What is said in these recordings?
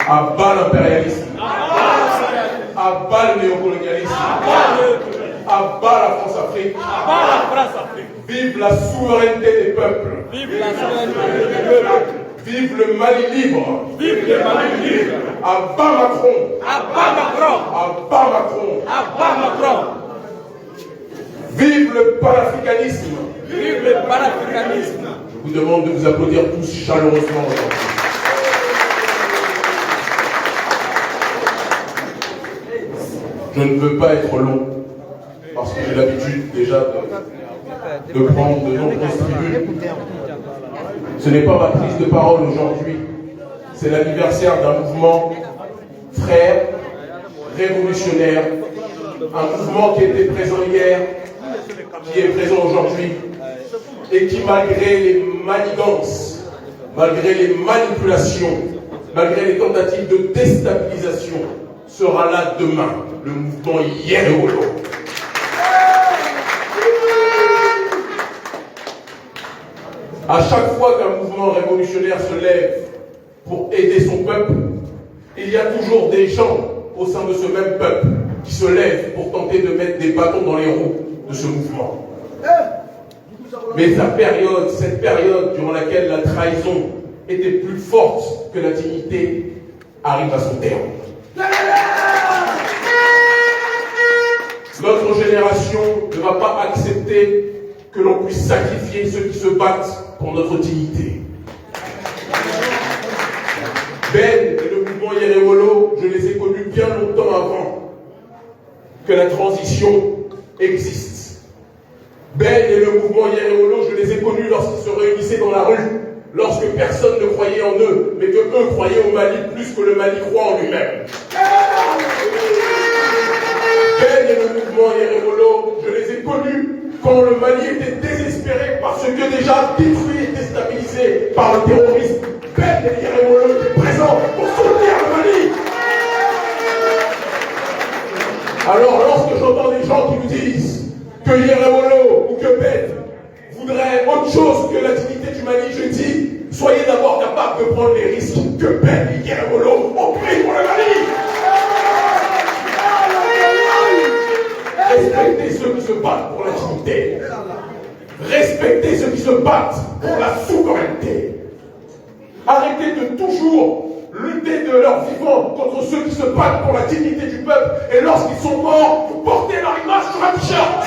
Abat l'impérialisme. Abat le néocolonialisme. Abat la France-Afrique. Vive la souveraineté des peuples. Vive le Mali libre. Abat Macron. Abat Macron. Vive le panafricanisme. Je vous demande de vous applaudir tous chaleureusement aujourd'hui. Je ne veux pas être long, parce que j'ai l'habitude déjà de prendre de nombreuses tribunes. Ce n'est pas ma prise de parole aujourd'hui, c'est l'anniversaire d'un mouvement frère, révolutionnaire, un mouvement qui était présent hier, qui est présent aujourd'hui, et qui, malgré les manigances, malgré les manipulations, malgré les tentatives de déstabilisation, sera là demain, le mouvement Yeréwolo. À chaque fois qu'un mouvement révolutionnaire se lève pour aider son peuple, il y a toujours des gens au sein de ce même peuple qui se lèvent pour tenter de mettre des bâtons dans les roues de ce mouvement. Mais cette période durant laquelle la trahison était plus forte que la dignité arrive à son terme. Notre génération ne va pas accepter que l'on puisse sacrifier ceux qui se battent pour notre dignité. Ben et le mouvement Yeréwolo, je les ai connus bien longtemps avant que la transition existe. Ben et le mouvement Yeréwolo, je les ai connus lorsqu'ils se réunissaient dans la rue, lorsque personne ne croyait en eux, mais que eux croyaient au Mali plus que le Mali croit en lui-même. Ben et le mouvement Yeréwolo, je les ai connus quand le Mali était désespéré parce que déjà détruit et déstabilisé par le terrorisme. Ben et Yeréwolo étaient présents pour soutenir le Mali. Alors lorsque j'entends des gens qui nous disent que Yeréwolo ou que Ben voudrait autre chose que la dignité du Mali, je dis, soyez d'abord capables de prendre les risques que Ben et Yeréwolo ont pris pour le Mali. Respectez ceux qui se battent pour la dignité. Respectez ceux qui se battent pour la souveraineté. Arrêtez de toujours lutter de leur vivant contre ceux qui se battent pour la dignité du peuple. Et lorsqu'ils sont morts, vous portez leur image sur un t-shirt.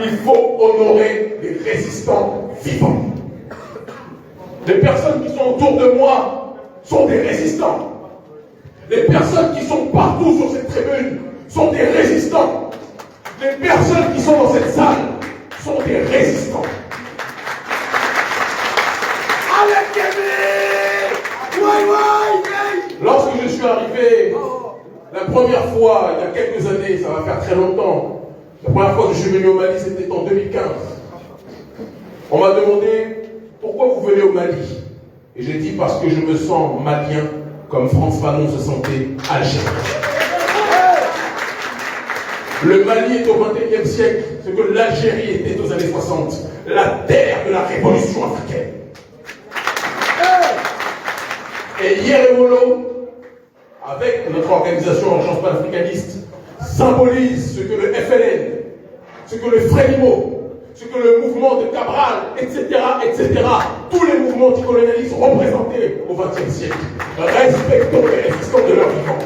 Il faut honorer les résistants vivants. Les personnes qui sont autour de moi sont des résistants. Les personnes qui sont partout sur cette tribune sont des résistants. Les personnes qui sont dans cette salle sont des résistants. Lorsque je suis arrivé la première fois, il y a quelques années, ça va faire très longtemps, la première fois que je suis venu au Mali, c'était en 2015. On m'a demandé pourquoi vous venez au Mali. Et j'ai dit parce que je me sens malien comme Frantz Fanon se sentait algérien. Le Mali est au XXIe siècle ce que l'Algérie était aux années 60, la terre de la révolution africaine. Et Yeréwolo, avec notre organisation Agence panafricaniste, symbolise ce que le FLN, ce que le Frélimo, ce que le mouvement de Cabral, etc., tous les mouvements anticolonialistes représentés au XXe siècle. Respectons les résistants de leur vivant.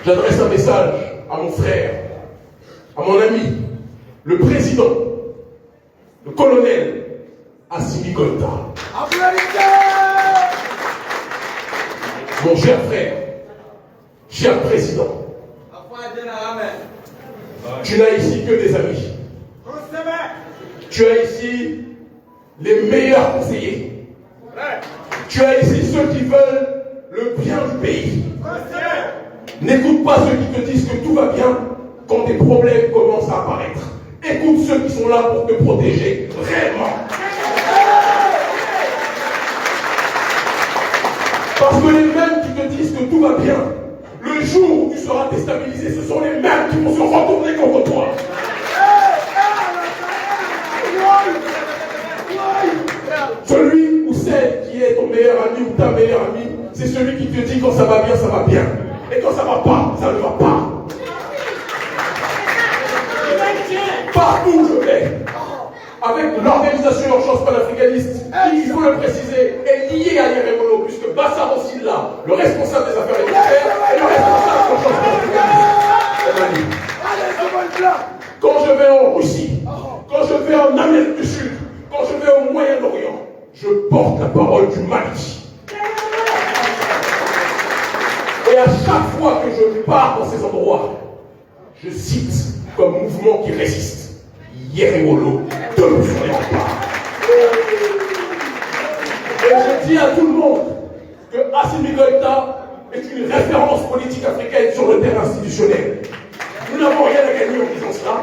J'adresse un message à mon frère, à mon ami, le président, le colonel Assimi Goïta. Mon cher frère, cher président, tu n'as ici que des amis. Tu as ici les meilleurs conseillers. Tu as ici ceux qui veulent le bien du pays. N'écoute pas ceux qui te disent que tout va bien quand des problèmes commencent à apparaître. Écoute ceux qui sont là pour te protéger réellement. Parce que les mêmes qui te disent que tout va bien, le jour où tu seras déstabilisé, ce sont les mêmes qui vont se retourner contre toi. Celui ou celle qui est ton meilleur ami ou ta meilleure amie, c'est celui qui te dit quand ça va bien, ça va bien. Et quand ça va pas, ça ne va pas. Partout où je vais, avec l'organisation Urgence panafricaniste, qui, il faut le préciser, est liée à l'Iremolo, puisque Bassar Osila, le responsable des affaires étrangères, est le responsable de l'Urgence panafricaniste. Quand je vais en Russie, quand je vais en Amérique du Sud, quand je vais au Moyen-Orient, je porte la parole du Mali. Et à chaque fois que je pars dans ces endroits, je cite comme mouvement qui résiste Yerewolo, debout sur les remparts. Et je dis à tout le monde que Assimi Goïta est une référence politique africaine sur le terrain institutionnel. Nous n'avons rien à gagner en disant cela.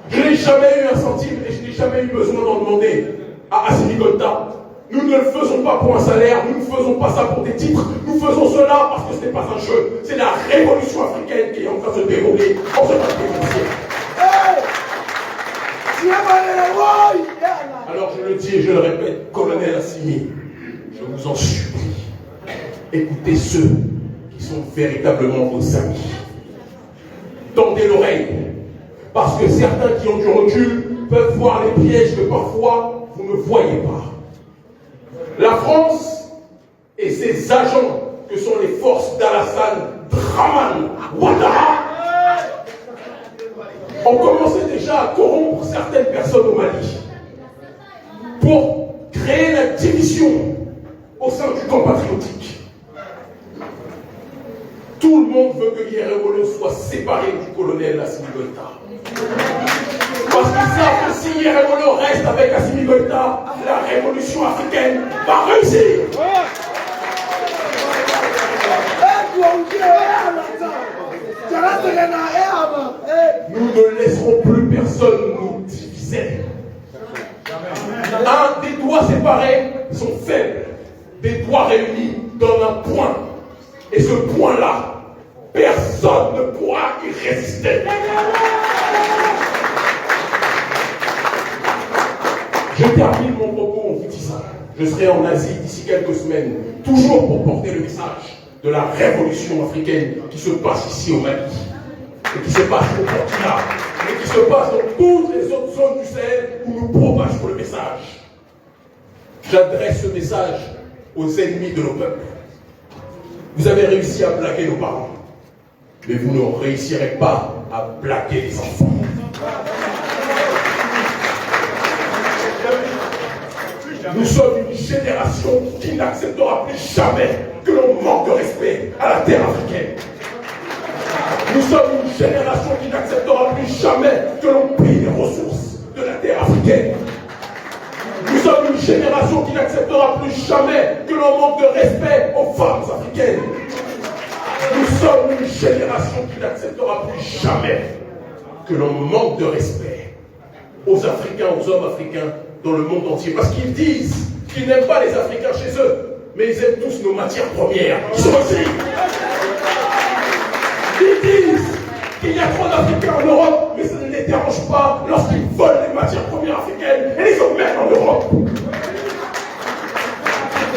Je n'ai jamais eu un centime et je n'ai jamais eu besoin d'en demander à Assimi Goïta. Nous ne le faisons pas pour un salaire, nous ne faisons pas ça pour des titres, nous faisons cela parce que ce n'est pas un jeu, c'est la révolution africaine qui est en train de se dérouler en ce moment. Alors je le dis et je le répète, colonel Assimi, je vous en supplie, écoutez ceux qui sont véritablement vos amis. Tendez l'oreille, parce que certains qui ont du recul peuvent voir les pièges que parfois vous ne voyez pas. La France et ses agents, que sont les forces d'Alassane Draman Ouattara, ont commencé déjà à corrompre certaines personnes au Mali pour créer la division au sein du camp patriotique. Tout le monde veut que Yerewolo soit séparé du colonel Assimi Goïta. Parce qu'ils savent que si Yerewolo reste avec Assimi Goïta, la révolution africaine va réussir. Nous ne laisserons plus personne nous diviser. Des doigts séparés sont faibles. Des doigts réunis donnent un point. Et ce point-là, personne ne pourra y résister. Je termine mon propos en vous disant, je serai en Asie d'ici quelques semaines, toujours pour porter le message de la révolution africaine qui se passe ici au Mali, et qui se passe au Burkina, et qui se passe dans toutes les autres zones du Sahel où nous propageons le message. J'adresse ce message aux ennemis de nos peuples. Vous avez réussi à blaguer nos parents, mais vous ne réussirez pas à blaguer les enfants. Nous sommes une génération qui n'acceptera plus jamais que l'on manque de respect à la terre africaine. Nous sommes une génération qui n'acceptera plus jamais que l'on pille les ressources de la terre africaine. Nous sommes une génération qui n'acceptera plus jamais que l'on manque de respect aux femmes africaines. Nous sommes une génération qui n'acceptera plus jamais que l'on manque de respect aux Africains, aux hommes africains dans le monde entier. Parce qu'ils disent qu'ils n'aiment pas les Africains chez eux, mais ils aiment tous nos matières premières. Ils sont ici. Ils disent qu'il y a trop d'Africains en Europe, mais ça ne les dérange pas lorsqu'ils volent les matières premières africaines et les emmènent en Europe.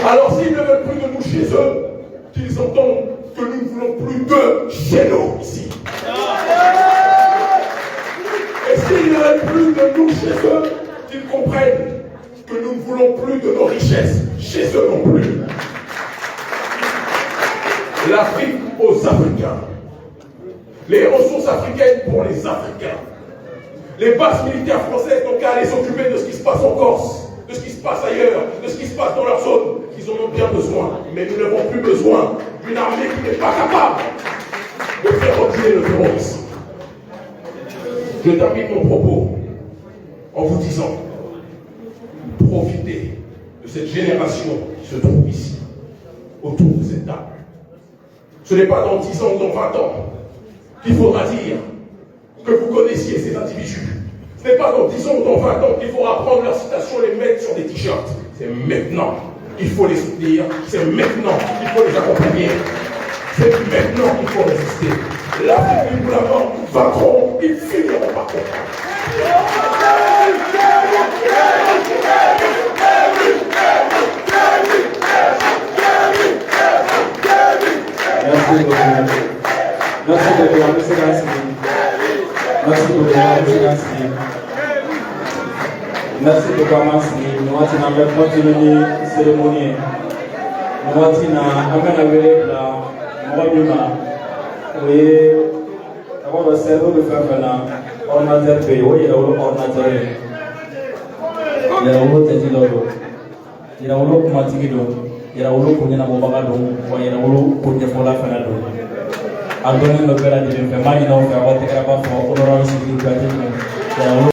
Alors s'ils ne veulent plus de nous chez eux, qu'ils entendent que nous ne voulons plus d'eux chez nous ici. Et s'ils ne veulent plus de nous chez eux, qu'ils comprennent que nous ne voulons plus de nos richesses chez eux non plus. L'Afrique aux Africains. Les ressources africaines pour les Africains. Les bases militaires françaises n'ont qu'à aller s'occuper de ce qui se passe en Corse, de ce qui se passe ailleurs, de ce qui se passe dans leur zone. Ils en ont bien besoin, mais nous n'avons plus besoin d'une armée qui n'est pas capable de faire reculer le terrorisme. Je termine mon propos en vous disant, profitez de cette génération qui se trouve ici, autour de cette table. Ce n'est pas dans 10 ans ou dans 20 ans qu'il faudra dire que vous connaissiez ces individus. Ce n'est pas dans 10 ans ou dans 20 ans qu'il faudra prendre leurs citations et les mettre sur des t-shirts. C'est maintenant qu'il faut les soutenir, c'est maintenant qu'il faut les accompagner, c'est maintenant qu'il faut résister. L'Afrique, nous l'avons, nous vaincrons, ils finiront par comprendre. Merci beaucoup, nous avons continué la cérémonie. Nous avons amené la Morabima. Oui, avant le cerveau de Fafana, ordinateur pays, oui, il y a un ordinateur. Il y a un autre téléphone. Il y a un autre matériel. Il y a un autre pour y a un autre pour la fin. A donné le père à Dieu, mais maintenant, on va faire honorable sécurité. Il y a un